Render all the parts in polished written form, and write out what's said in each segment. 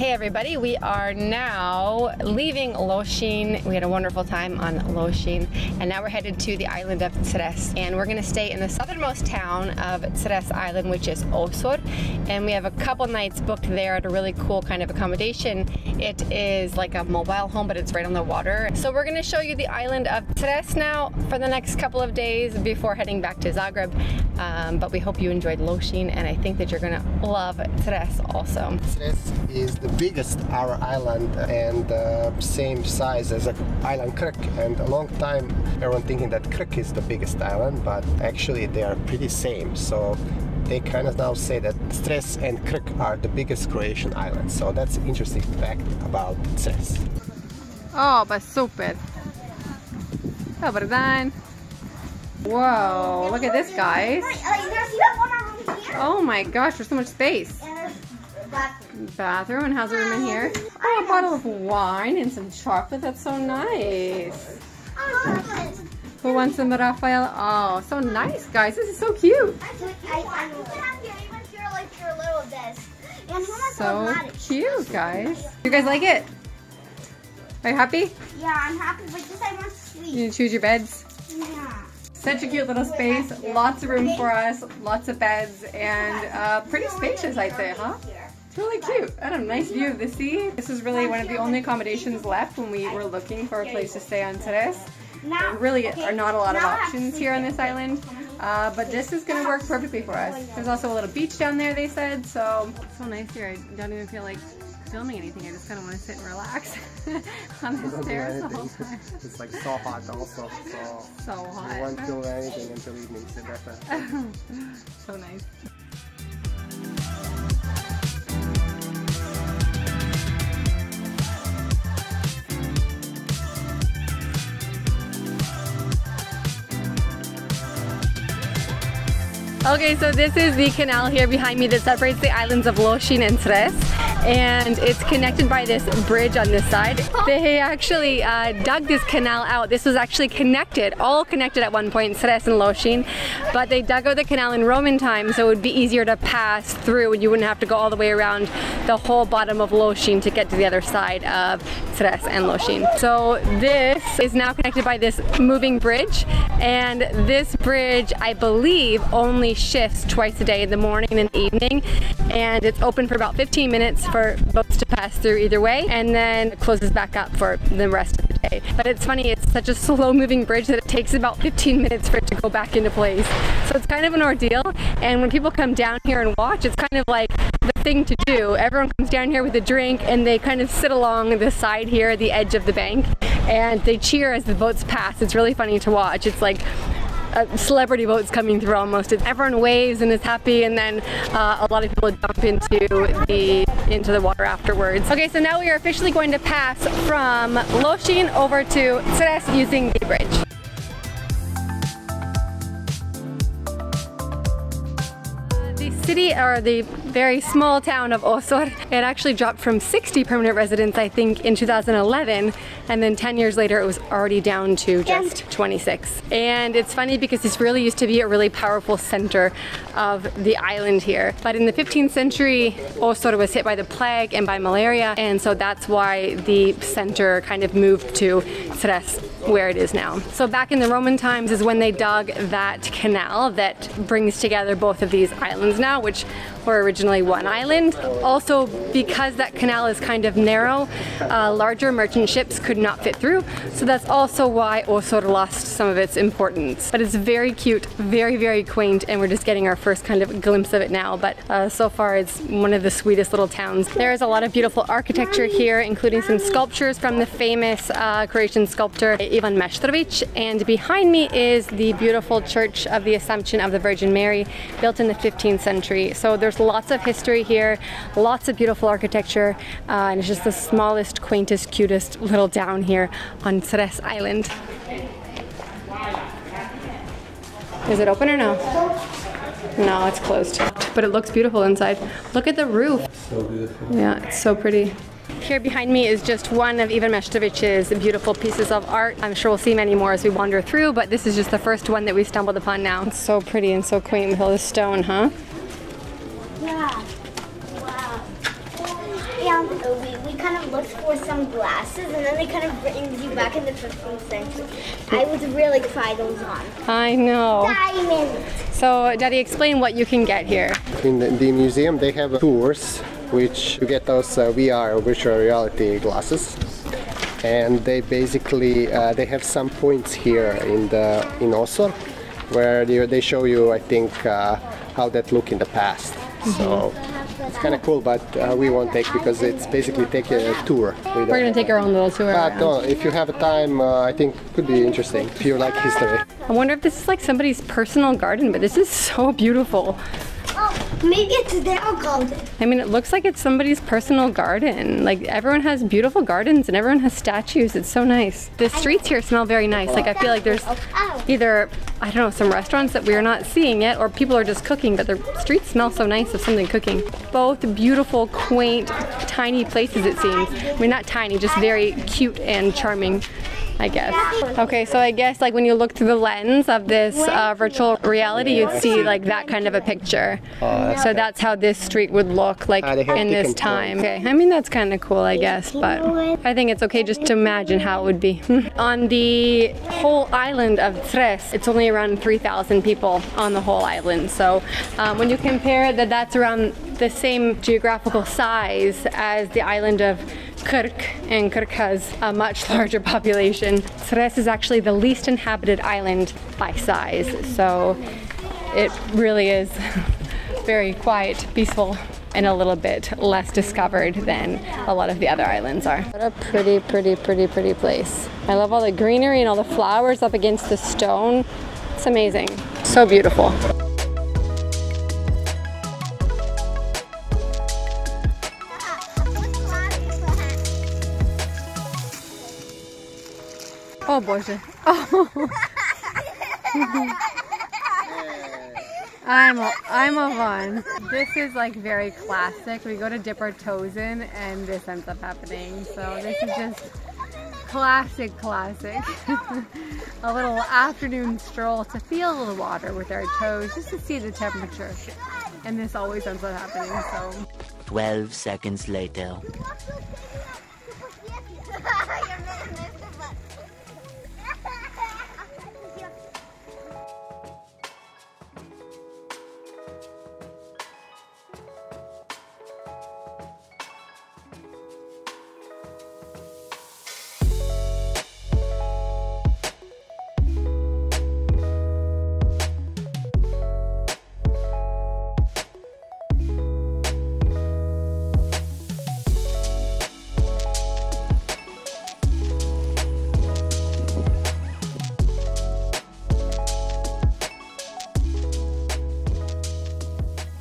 Hey everybody, we are now leaving Lošinj. We had a wonderful time on Lošinj, and now we're headed to the island of Cres, and we're going to stay in the southernmost town of Cres Island, which is Osor, and we have a couple nights booked there at a really cool kind of accommodation. It is like a mobile home, but it's right on the water. So we're going to show you the island of Cres now for the next couple of days before heading back to Zagreb, but we hope you enjoyed Lošinj, and I think that you're going to love Cres also. Cres is the biggest our island and same size as an island Krk, and a long time everyone thinking that Krk is the biggest island, but actually they are pretty same. So they kind of now say that Cres and Krk are the biggest Croatian islands. So that's an interesting fact about Cres. Oh, pa super. Dobar dan. Whoa, look at this, guys. Oh my gosh, there's so much space. Bathroom, and how's the room in here? Oh, a bottle of wine and some chocolate. That's so nice. Who wants some, Raphael? Oh, so nice, guys. This is so cute. So cute, guys. You guys like it? Are you happy? Yeah, I'm happy, but just I want to sleep. You choose your beds? Yeah. Such a cute little space. Lots of room for us. Lots of beds, and pretty spacious, I'd say, huh? It's really cute. And a nice view of the sea. This is really one of the only accommodations left when we were looking for a place to stay on Cres. There really are not a lot of options here on this island, but this is going to work perfectly for us. There's also a little beach down there, they said, so nice here. I don't even feel like filming anything. I just kind of want to sit and relax on the stairs the whole time. It's like so hot also, so hot. You won't feel anything until evening, so definitely. So nice. Okay, so this is the canal here behind me that separates the islands of Lošinj and Cres, and it's connected by this bridge on this side. They actually dug this canal out. This was actually connected, all connected at one point, Cres and Lošinj, but they dug out the canal in Roman times so it would be easier to pass through and you wouldn't have to go all the way around the whole bottom of Lošinj to get to the other side of Cres and Lošinj. So this is now connected by this moving bridge, and this bridge, I believe, only shifts twice a day, in the morning and in the evening, and it's open for about 15 minutes for boats to pass through either way, and then it closes back up for the rest of the day. But it's funny, it's such a slow moving bridge that it takes about 15 minutes for it to go back into place. So it's kind of an ordeal, and when people come down here and watch, it's kind of like the thing to do. Everyone comes down here with a drink and they kind of sit along the side here, the edge of the bank, and they cheer as the boats pass. It's really funny to watch. It's like celebrity boats coming through almost. Everyone waves and is happy, and then a lot of people jump into the water afterwards. Okay, so now we are officially going to pass from Lošinj over to Cres using the bridge. The city, or the very small town of Osor, it actually dropped from 60 permanent residents, I think, in 2011, and then 10 years later it was already down to just 26. And it's funny because this really used to be a really powerful center of the island here. But in the 15th century, Osor was hit by the plague and by malaria, and so that's why the center kind of moved to Cres, where it is now. So back in the Roman times is when they dug that canal that brings together both of these islands now, which were originally one island. Also, because that canal is kind of narrow, larger merchant ships could not fit through, so that's also why Osor lost some of its importance. But it's very cute, very, very quaint, and we're just getting our first kind of glimpse of it now, but so far it's one of the sweetest little towns. There is a lot of beautiful architecture here, including some sculptures from the famous Croatian sculptor Ivan Meštrović, and behind me is the beautiful Church of the Assumption of the Virgin Mary, built in the 15th century. So there's lots of history here, lots of beautiful architecture, and it's just the smallest, quaintest, cutest little town here on Cres Island. Is it open or no? No, it's closed. But it looks beautiful inside. Look at the roof. So beautiful. Yeah, it's so pretty. Here behind me is just one of Ivan Meštrović's beautiful pieces of art. I'm sure we'll see many more as we wander through, but this is just the first one that we stumbled upon now. It's so pretty and so quaint with all this stone, huh? Yeah. Wow. And we kind of looked for some glasses, and then they kind of brings you back in the 15th century. I would really try those on. I know. Diamonds! So, Daddy, explain what you can get here. In the museum they have tours which you get those VR, virtual reality glasses, and they basically they have some points here in Oslo where they show you, I think, how that looked in the past. So it's kind of cool, but we won't take, because it's basically take a tour. We're going to take our own little tour. But if you have a time, I think it could be interesting if you like history. I wonder if this is like somebody's personal garden, but this is so beautiful. Oh, maybe it's their garden. I mean, it looks like it's somebody's personal garden. Like, everyone has beautiful gardens and everyone has statues. It's so nice. The streets here smell very nice. Like, I feel like there's either, I don't know, some restaurants that we're not seeing yet, or people are just cooking, but the streets smell so nice of something cooking. Both beautiful, quaint, tiny places, it seems. I mean, not tiny, just very cute and charming, I guess. Okay, so I guess like when you look through the lens of this virtual reality, you'd see like that kind of a picture. So that's how this street would look like in this time. Okay, I mean, that's kind of cool, I guess, but I think it's okay just to imagine how it would be. On the whole island of Cres, it's only around 3,000 people on the whole island. So when you compare that, that's around the same geographical size as the island of Krk, and Krk has a much larger population. Cres is actually the least inhabited island by size, so it really is very quiet, peaceful, and a little bit less discovered than a lot of the other islands are. What a pretty, pretty, pretty, pretty place. I love all the greenery and all the flowers up against the stone. It's amazing. So beautiful. Oh Boże. Oh. I'm a one. This is like very classic. We go to dip our toes in and this ends up happening. So this is just classic. A little afternoon stroll to feel the water with our toes, just to see the temperature. And this always ends up happening, so. 12 seconds later.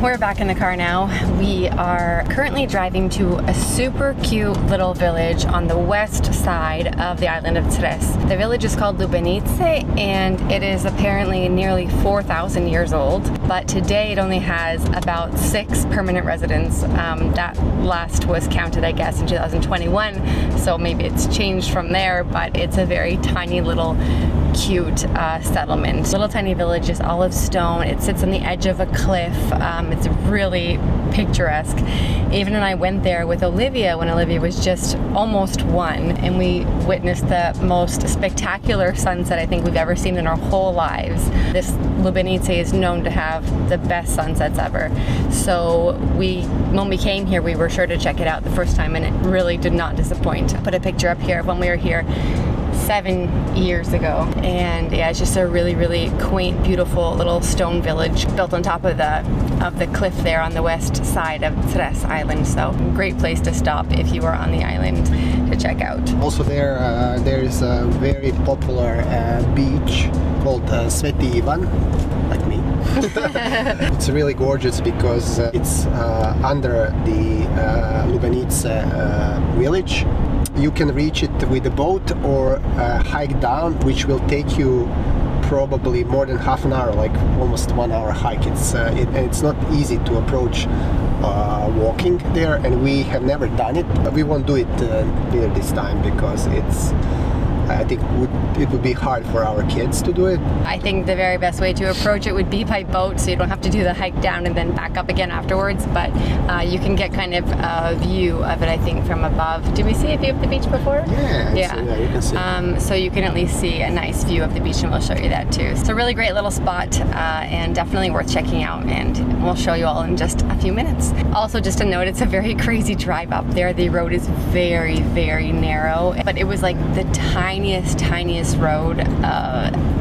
We're back in the car now. We are currently driving to a super cute little village on the west side of the island of Cres. The village is called Lubenice, and it is apparently nearly 4,000 years old, but today it only has about 6 permanent residents. That last was counted, I guess, in 2021, so maybe it's changed from there, but it's a very tiny little cute settlement. Little tiny village, is all of stone. It sits on the edge of a cliff. It's really picturesque. Even when I went there with Olivia when Olivia was just almost 1, and we witnessed the most spectacular sunset I think we've ever seen in our whole lives. This Lubenice is known to have the best sunsets ever. So when we came here, we were sure to check it out the first time, and it really did not disappoint. I put a picture up here of when we were here 7 years ago, and yeah, it's just a really quaint, beautiful little stone village built on top of the cliff there on the west side of Cres Island. So great place to stop if you are on the island to check out. Also there is a very popular beach called Sveti Ivan, like me. It's really gorgeous because it's under the Lubenice village. You can reach it with a boat or hike down, which will take you probably more than half an hour, like almost 1 hour hike. It's not easy to approach walking there, and we have never done it. We won't do it near this time because it's I think it would be hard for our kids to do it. I think the very best way to approach it would be by boat, so you don't have to do the hike down and then back up again afterwards, but you can get kind of a view of it, I think, from above. Did we see a view of the beach before? Yeah, so, you can see. So you can at least see a nice view of the beach, and we'll show you that too. It's a really great little spot and definitely worth checking out, and we'll show you all in just a few minutes. Also, just a note, it's a very crazy drive up there. The road is very, very narrow, but it was like the tiniest road.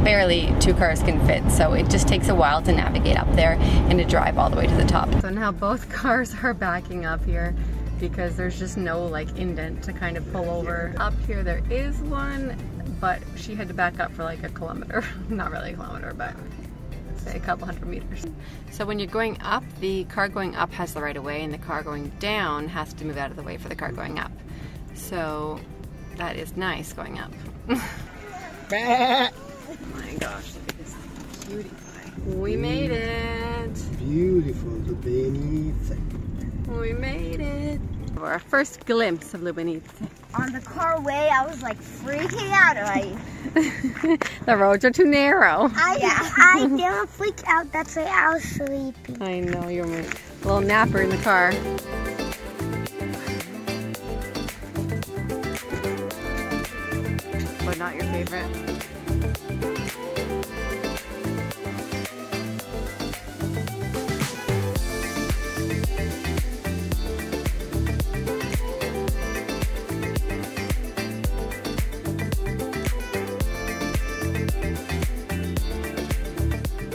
Barely 2 cars can fit, so it just takes a while to navigate up there and to drive all the way to the top. So now both cars are backing up here because there's just no like indent to kind of pull over. Up here there is one, but she had to back up for like a kilometer. Not really a kilometer, but say a couple hundred meters. So when you're going up, the car going up has the right of way, and the car going down has to move out of the way for the car going up. So that is nice going up. Oh my gosh, look at this cutie pie. We made it. Beautiful Lubenice. We made it. Our first glimpse of Lubenice. On the car way, I was like freaking out. The roads are too narrow. I didn't freak out. That's why I was sleepy. I know, you're a little napper in the car. But not your favorite.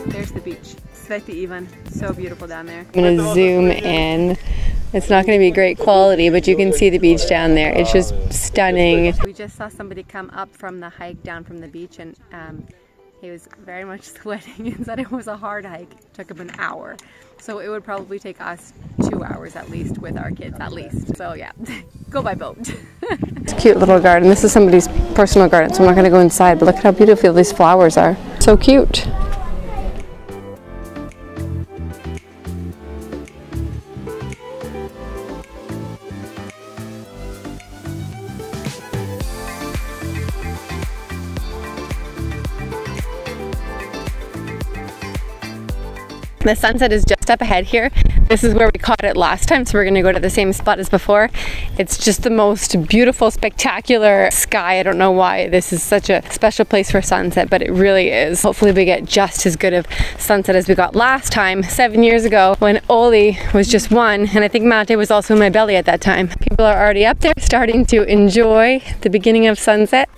There's the beach. Sveti Ivan. So beautiful down there. I'm going to zoom in. It's not going to be great quality, but you can see the beach down there. It's just stunning. We just saw somebody come up from the hike down from the beach, and he was very much sweating and said it was a hard hike. It took him an hour. So it would probably take us 2 hours at least with our kids, at least. So yeah, go by boat. It's a cute little garden. This is somebody's personal garden, so I'm not going to go inside, but look at how beautiful these flowers are. So cute. The sunset is just up ahead here. This is where we caught it last time, so we're going to go to the same spot as before. It's just the most beautiful, spectacular sky. I don't know why this is such a special place for sunset, but it really is. Hopefully we get just as good of sunset as we got last time, 7 years ago, when Oli was just 1, and I think Mate was also in my belly at that time. People are already up there starting to enjoy the beginning of sunset.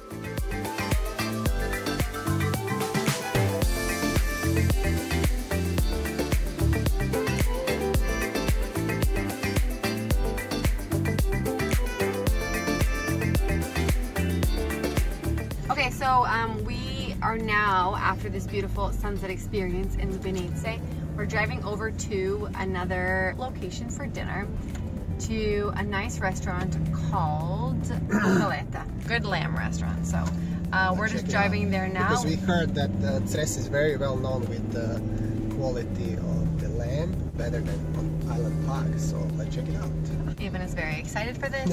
Okay, so we are now, after this beautiful sunset experience in Lubenice, we're driving over to another location for dinner, to a nice restaurant called Bucaleta, Good Lamb Restaurant. So we're just driving there now. Because we heard that Cres is very well known with the quality of the lamb, better than on Island Park, so let's check it out. Ivan is very excited for this.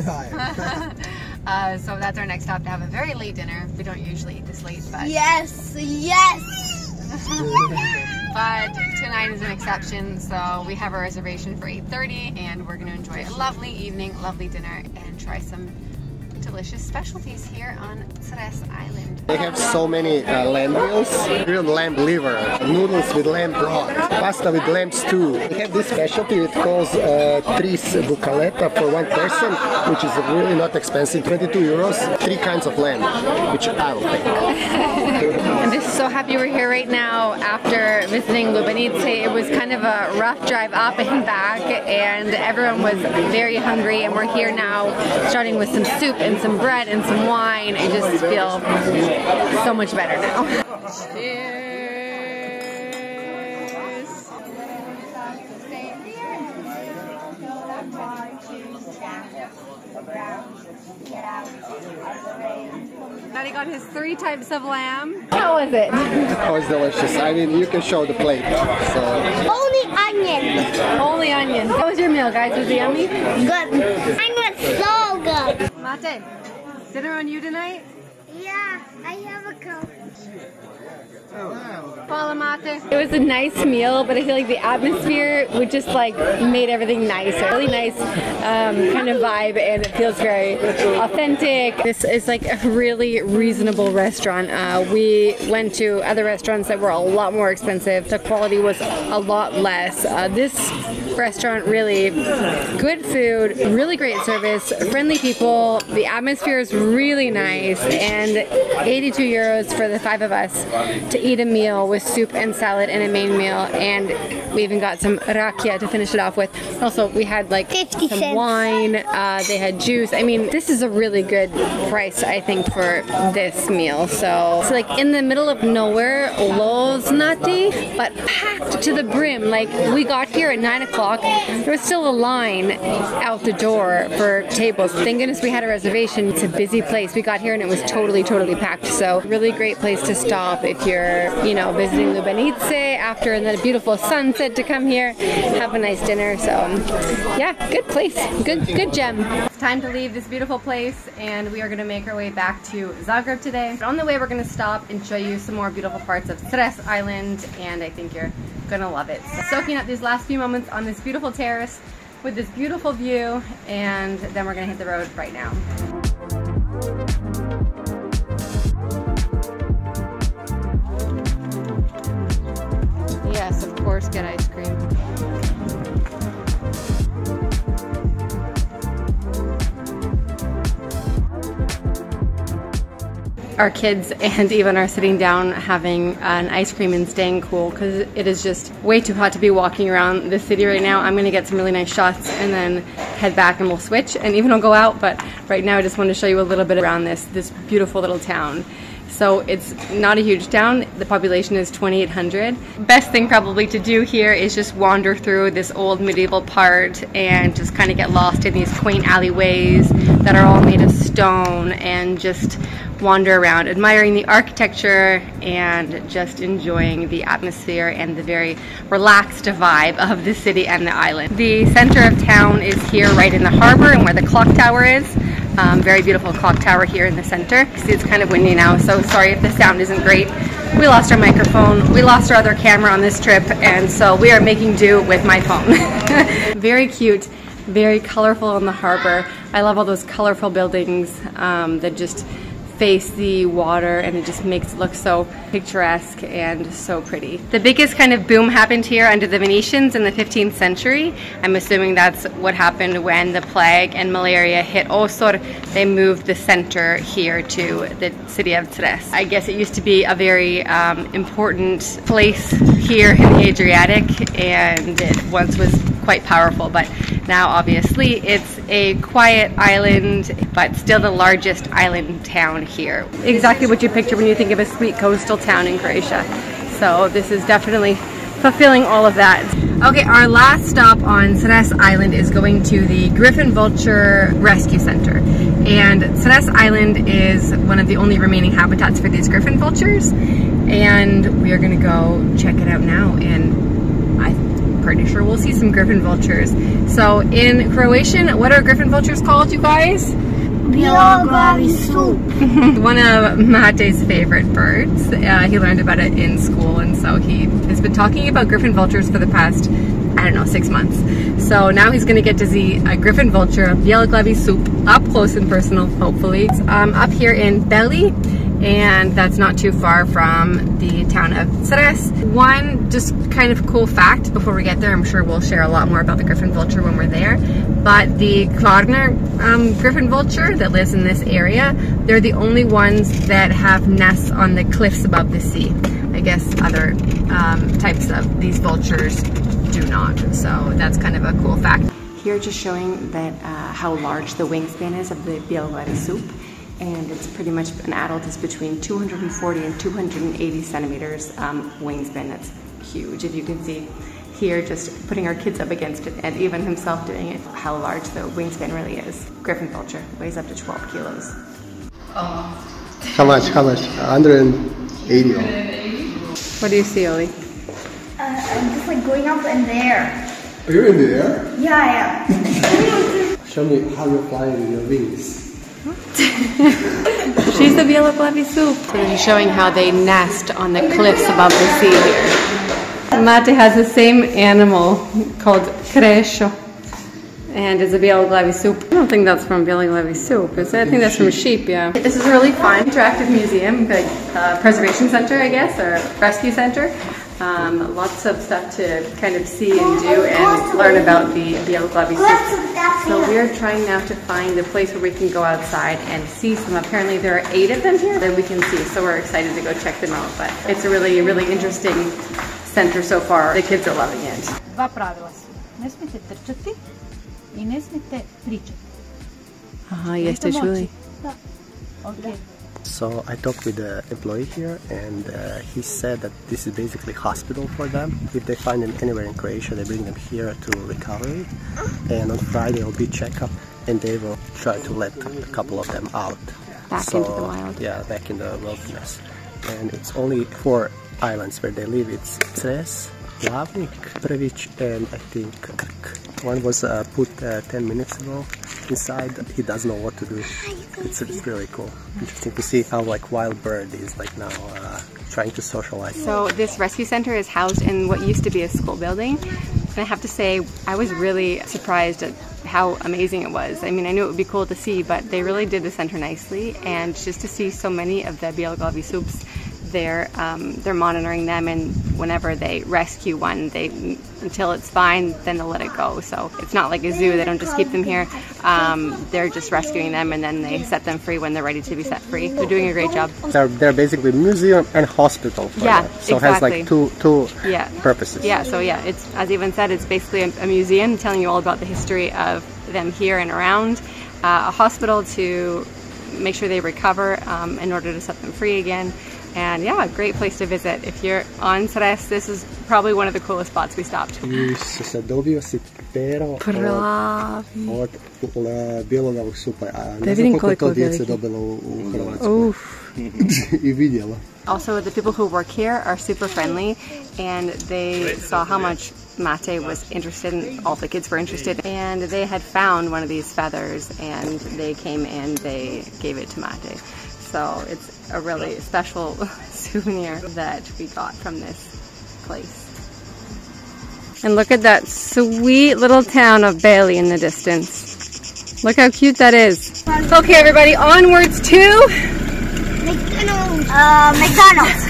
So that's our next stop, to have a very late dinner. We don't usually eat this late, but Yes! but tonight is an exception, so we have a reservation for 8:30, and we're going to enjoy a lovely evening, lovely dinner, and try some delicious specialties here on Cres Island. they have so many lamb meals, grilled lamb liver, noodles with lamb broth, pasta with lamb stew. They have this specialty, it calls Cres Bucaleta for 1 person, which is really not expensive, 22 euros, 3 kinds of lamb, which I will take. I'm just so happy we're here right now after visiting Lubenice. It was kind of a rough drive up and back, and everyone was very hungry, and we're here now starting with some soup and some bread and some wine. I just feel so much better now. Cheers! Daddy got his 3 types of lamb. How was it? It was delicious. I mean, you can show the plate. So. Only onion. Only onions. How was your meal, guys? Was it yummy? Good. I was so good. Mate, dinner on you tonight? Yeah, I have a cup. It was a nice meal, but I feel like the atmosphere would just like made everything nicer. Really nice kind of vibe, and it feels very authentic. This is like a really reasonable restaurant. We went to other restaurants that were a lot more expensive. The quality was a lot less. This restaurant, really good food, really great service, friendly people. The atmosphere is really nice, and 82 euros for the 5 of us to eat a meal with soup and salad and a main meal, and we even got some rakia to finish it off with. Also, we had like 50 some cents. wine, they had juice. I mean, this is a really good price, I think, for this meal. So like in the middle of nowhere, Loznati, but packed to the brim. Like we got here at 9 o'clock, there was still a line out the door for tables. Thank goodness we had a reservation. It's a busy place. We got here and it was totally packed. So really great place to stop if you're, you know, visiting Lubenice after the beautiful sunset, to come here, have a nice dinner. So yeah, good place, good gem. It's time to leave this beautiful place, and we are going to make our way back to Zagreb today. But on the way, we're going to stop and show you some more beautiful parts of Cres Island, and I think you're gonna love it. So soaking up these last few moments on this beautiful terrace with this beautiful view, and then we're gonna hit the road right now. Yes, of course, get ice cream. Our kids and even are sitting down having an ice cream and staying cool because it is just way too hot to be walking around the city right now. I'm going to get some really nice shots and then head back and we'll switch, and even I'll go out, but right now I just want to show you a little bit around this beautiful little town. So it's not a huge town. The population is 2,800. Best thing probably to do here is just wander through this old medieval part and just kind of get lost in these quaint alleyways that are all made of stone, and just wander around admiring the architecture and just enjoying the atmosphere and the very relaxed vibe of the city and the island. The center of town is here right in the harbor and where the clock tower is. Very beautiful clock tower here in the center. See, it's kind of windy now, so sorry if the sound isn't great. We lost our microphone, we lost our other camera on this trip, and so we are making do with my phone. Very cute, very colorful on the harbor. I love all those colorful buildings that just face the water, and it just makes it look so picturesque and so pretty. The biggest kind of boom happened here under the Venetians in the 15th century. I'm assuming that's what happened when the plague and malaria hit Osor. They moved the center here to the city of Cres. I guess it used to be a very important place here in the Adriatic, and it once was quite powerful, but now obviously it's a quiet island, but still the largest island town here. Exactly what you picture when you think of a sweet coastal town in Croatia. So this is definitely fulfilling all of that. Okay, our last stop on Cres Island is going to the Griffin Vulture Rescue Center. And Cres Island is one of the only remaining habitats for these griffin vultures. And we are gonna go check it out now, and I'm pretty sure we'll see some griffin vultures. So in Croatian, what are griffin vultures called, you guys? One of Mate's favorite birds. He learned about it in school, and so he has been talking about griffin vultures for the past, I don't know, 6 months. So now he's going to get to see a griffin vulture, a bieloglavi soup, up close and personal, hopefully. It's up here in Beli, and that's not too far from the town of Cres. One just kind of cool fact before we get there, I'm sure we'll share a lot more about the griffin vulture when we're there, but the Kvarner griffin vulture that lives in this area, they're the only ones that have nests on the cliffs above the sea. I guess other types of these vultures do not, so that's kind of a cool fact. Here just showing that how large the wingspan is of the bieloglavi soup. And it's pretty much, an adult is between 240 and 280 centimeters wingspan. That's huge. If you can see here, just putting our kids up against it, and even himself doing it, how large the wingspan really is. Griffin vulture weighs up to 12 kilos. Oh. How much? 180. What do you see, Oli? I'm just like going up in there. You're in the air? Yeah, I am. Show me how you're flying with your wings. She's the bieloglavi soup. This is showing how they nest on the cliffs above the sea here. Mate has the same animal called Cres, and it's a bieloglavi soup. I don't think that's from bieloglavi soup, is it? I think that's from sheep, yeah. This is a really fun, interactive museum, like preservation center, I guess, or rescue center. Lots of stuff to kind of see and do and learn about the bieloglavi soup. So we're trying now to find a place where we can go outside and see some. Apparently there are 8 of them here that we can see, so we're excited to go check them out. But it's a really, really interesting center so far. The kids are loving it. Dva pravila su. Ne smijete trčati I ne smijete pričati. Aha, jeste čuli. Da. Okay. So I talked with the employee here, and he said that this is basically hospital for them. If they find them anywhere in Croatia, they bring them here to recovery, and on Friday will be checkup, and they will try to let a couple of them out. Back into the wild. Yeah, back in the wilderness. And it's only 4 islands where they live. It's Cres, Lavnik, Prvić, and I think Krk. One was put 10 minutes ago inside. He doesn't know what to do. It's really cool. Interesting to see how like wild bird is like now trying to socialize. So this rescue center is housed in what used to be a school building. And I have to say, I was really surprised at how amazing it was. I mean, I knew it would be cool to see, but they really did the center nicely. And just to see so many of the bieloglavi soups there, they're monitoring them, and whenever they rescue one, until it's fine, then they'll let it go. So it's not like a zoo. They don't just keep them here. They're just rescuing them, and then they set them free when they're ready to be set free. They're doing a great job. They're basically museum and hospital for them. So exactly. It has like two purposes. Yeah, so yeah, it's, as Ivan said, it's basically a museum telling you all about the history of them here and around, a hospital to make sure they recover in order to set them free again. And yeah, a great place to visit. If you're on Cres, this is probably one of the coolest spots we stopped. Dobio si pero od bieloglavog supa. A ne znam koliko to djece dobilo u Hrvatskoj. I vidjela. Also, the people who work here are super friendly, and they saw how much Mate was interested in, all the kids were interested, and they had found one of these feathers, and they came and they gave it to Mate. So it's a really special souvenir that we got from this place. And look at that sweet little town of Beli in the distance. Look how cute that is. Okay, everybody, onwards to McDonald's.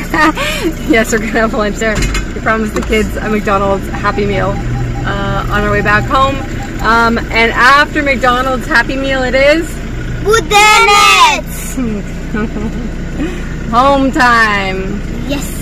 Yes, we're gonna have lunch there. We promised the kids a McDonald's Happy Meal on our way back home. And after McDonald's Happy Meal, it is Budenets. home time. Yes.